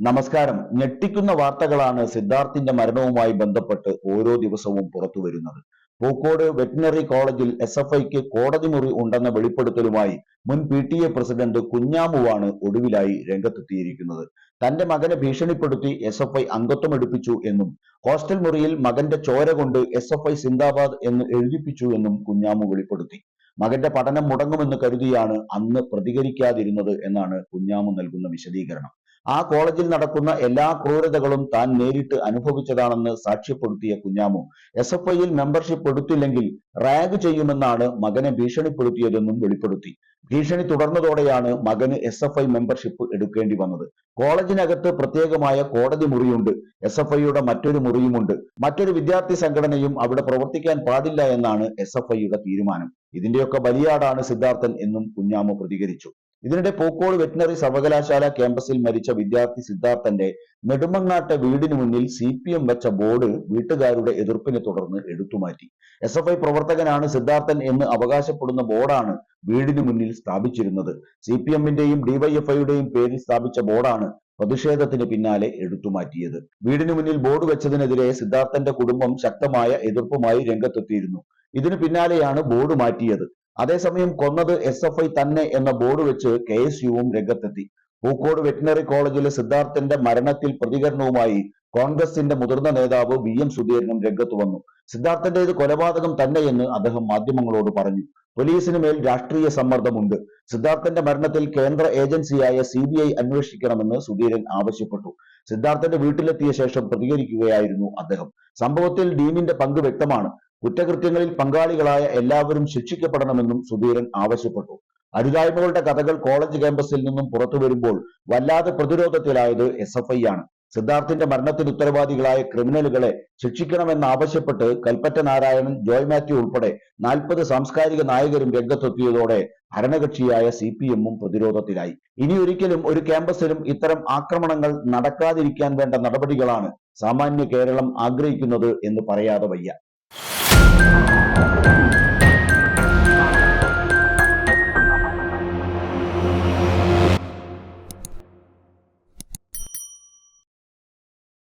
നമസ്കാരം. ഞെട്ടിക്കുന്ന വാർത്തകളാണ് സിദ്ധാർത്ഥിന്റെ മരണവുമായി ബന്ധപ്പെട്ട് ഓരോ ദിവസവും പുറത്തുവരുന്നത്. പൂക്കോട് വെറ്റിനറി കോളേജിൽ എസ്എഫ്ഐക്ക് കോടതി മുറി ഉണ്ടെന്ന വെളിപ്പെടുത്തലുമായി മുൻ PTA പ്രസിഡന്റ് കുഞ്ഞാമുവാണ് ഒടുവിലായി രംഗത്തെത്തിയിരിക്കുന്നത്. തന്റെ മകനെ ഭീഷണിപ്പെടുത്തി എസ്എഫ്ഐ അംഗത്വം എടുപ്പിച്ചു എന്നും ഹോസ്റ്റൽ മുറിയിൽ മകന്റെ ചോര കൊണ്ട് എസ്എഫ്ഐ സിന്ദാബാദ് എന്ന് എഴുതിപ്പിച്ചു എന്നും കുഞ്ഞാമു വെളിപ്പെടുത്തി. മകന്റെ പഠനം മുടങ്ങുമെന്ന് കരുതിയാണ് അന്ന് പ്രതികരിക്കാതിരുന്നത് എന്നാണ് കുഞ്ഞാമു നൽകുന്ന വിശദീകരണം. ആ കോളേജിൽ നടക്കുന്ന എല്ലാ ക്രൂരതകളും താൻ നേരിട്ട് അനുഭവിച്ചതാണെന്ന് സാക്ഷ്യപ്പെടുത്തിയ കുഞ്ഞാമു എസ്എഫ്ഐയിൽ മെമ്പർഷിപ്പ് എടുത്തില്ലെങ്കിൽ റാഗ് ചെയ്യുമെന്നാണ് മകനെ ഭീഷണിപ്പെടുത്തിയതെന്നും വെളിപ്പെടുത്തി. ഭീഷണി തുടർന്നതോടെയാണ് മകന് എസ്എഫ്ഐ മെമ്പർഷിപ്പ് എടുക്കേണ്ടി വന്നത്. കോളേജിനകത്ത് പ്രത്യേകമായ കോടതി മുറിയുണ്ട്. എസ്എഫ്ഐയുടെ മറ്റൊരു മുറിയുമുണ്ട്. മറ്റൊരു വിദ്യാർത്ഥി സംഘടനയും അവിടെ പ്രവർത്തിക്കാൻ പാടില്ല എന്നാണ് എസ്എഫ്ഐയുടെ തീരുമാനം. ഇതിന്റെയൊക്കെ ബലിയാടാണ് സിദ്ധാർത്ഥൻ എന്നും കുഞ്ഞാമു പ്രതികരിച്ചു. ഇതിനിടെ പൂക്കോട് വെറ്റിനറി സർവകലാശാല ക്യാമ്പസിൽ മരിച്ച വിദ്യാർത്ഥി സിദ്ധാർത്ഥന്റെ നെടുമങ്ങാട്ടെ വീടിന് മുന്നിൽ CPM വെച്ച ബോർഡ് വീട്ടുകാരുടെ എതിർപ്പിനെ തുടർന്ന് എടുത്തുമാറ്റി. SFI പ്രവർത്തകനാണ് സിദ്ധാർത്ഥൻ എന്ന് അവകാശപ്പെടുന്ന ബോർഡാണ് വീടിന് മുന്നിൽ സ്ഥാപിച്ചിരുന്നത്. CPMന്റെയും DYFIയുടെയും പേരിൽ സ്ഥാപിച്ച ബോർഡാണ് പ്രതിഷേധത്തിന് പിന്നാലെ എടുത്തുമാറ്റിയത്. വീടിന് മുന്നിൽ ബോർഡ് വെച്ചതിനെതിരെ സിദ്ധാർത്ഥന്റെ കുടുംബം ശക്തമായ എതിർപ്പുമായി രംഗത്തെത്തിയിരുന്നു. ഇതിനു പിന്നാലെയാണ് ബോർഡ് മാറ്റിയത്. അതേസമയം കൊന്നത് SFI തന്നെ എന്ന ബോർഡ് വെച്ച് KSUവും രംഗത്തെത്തി. പൂക്കോട് വെറ്റിനറി കോളേജിലെ സിദ്ധാർത്ഥന്റെ മരണത്തിൽ പ്രതികരണവുമായി കോൺഗ്രസിന്റെ മുതിർന്ന നേതാവ് VM സുധീരനും രംഗത്ത് വന്നു. സിദ്ധാർത്ഥന്റേത് കൊലപാതകം തന്നെയെന്ന് അദ്ദേഹം മാധ്യമങ്ങളോട് പറഞ്ഞു. പോലീസിന് മേൽ രാഷ്ട്രീയ സമ്മർദ്ദമുണ്ട്. സിദ്ധാർത്ഥന്റെ മരണത്തിൽ കേന്ദ്ര ഏജൻസിയായ CBI അന്വേഷിക്കണമെന്ന് സുധീരൻ ആവശ്യപ്പെട്ടു. സിദ്ധാർത്ഥന്റെ വീട്ടിലെത്തിയ ശേഷം പ്രതികരിക്കുകയായിരുന്നു അദ്ദേഹം. സംഭവത്തിൽ ഡീനിന്റെ പങ്ക് വ്യക്തമാണ്. കുറ്റകൃത്യങ്ങളിൽ പങ്കാളികളായ എല്ലാവരും ശിക്ഷിക്കപ്പെടണമെന്നും സുധീരൻ ആവശ്യപ്പെട്ടു. അരുതായ്മകളുടെ കഥകൾ കോളേജ് ക്യാമ്പസിൽ നിന്നും പുറത്തു വരുമ്പോൾ വല്ലാതെ പ്രതിരോധത്തിലായത് SFI ആണ്. സിദ്ധാർത്ഥിന്റെ മരണത്തിന് ഉത്തരവാദികളായ ക്രിമിനലുകളെ ശിക്ഷിക്കണമെന്നാവശ്യപ്പെട്ട് കൽപ്പറ്റ നാരായണൻ, ജോയ് മാത്യു ഉൾപ്പെടെ 40 സാംസ്കാരിക നായകരും രംഗത്തെത്തിയതോടെ ഭരണകക്ഷിയായ CPMും പ്രതിരോധത്തിലായി. ഇനിയൊരിക്കലും ഒരു ക്യാമ്പസിലും ഇത്തരം ആക്രമണങ്ങൾ നടക്കാതിരിക്കാൻ വേണ്ട നടപടികളാണ് സാമാന്യ കേരളം ആഗ്രഹിക്കുന്നത് എന്ന് പറയാതെ വയ്യ.